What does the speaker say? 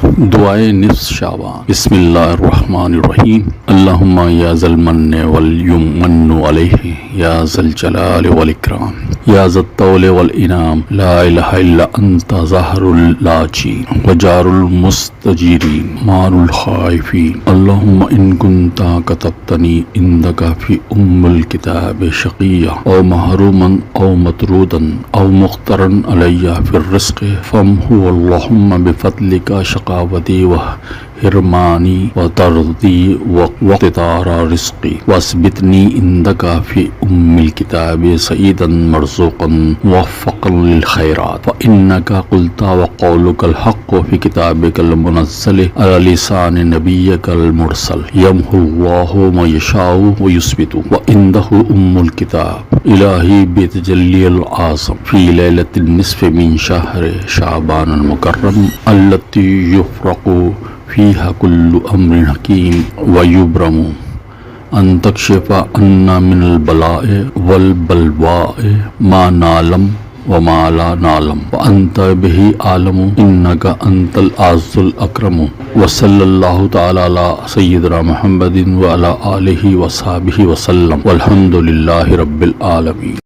दुआए निस्फ शाबान। बिस्मिल्लाहिर्रहमानिर्रहीम। अल्लाहुम्मा या ज़ल मन्नि वल युमन्नु अलैहि या ज़ल जलाल वल इकराम या ज़त तौल वल इनाम ला इलाहा इल्ला अंता ज़ाहरुल लाजीन व जारुल मुस्तजीरीन मारुल खाइफीन। अल्लाहुम्मा इन कुन्ता कतब्तनी इंदका फी उम्मुल किताब शक़िय्या औ महरूमन औ मतरूदन औ मुख्तरन अलैया फिर रिज़्क़ फमहु अल्लाहुम्मा बिफ़ज़लिका शक़ावती व हिरमानी व तरदी वक़्तितारा रिज़्क़ी वस्बितनी इंदका फी उम्मिल किताब सईदन मरज़ूक़न मुवफ़्फ़क़न लिल खैरात व इन्नका क़ुल्ता व क़ौलुकल हक़्क़ु फी किताबिकल मुनज़्ज़ल अला लिसान नबिय्यिकल मुरसल यम्हुल्लाहु मा यशाउ व युस्बितु व इंदहु उम्मुल किताब इलाही बितजल्लिल आज़म फी लैलतिन निस्फ़ि मिन शहर शाबानिल मुकर्रम अल्लती युफ़रक़ु फ़ीहा कुल्लु अम्रिन हकीम व युब्रमु अन तक्शिफ़ा अन्ना मिनल बलाए वल बलवाए मा नालम व मा ला नालम व अंत बिही आलमु इन्नका अंतल आज़्ज़ुल अकरमु व सल्लल्लाहु तआला अला सय्यिदिना मुहम्मदिन व अला आलिहि व सहाबिहि व सल्लम वल्हम्दुलिल्लाहि रब्बिल आलमीन।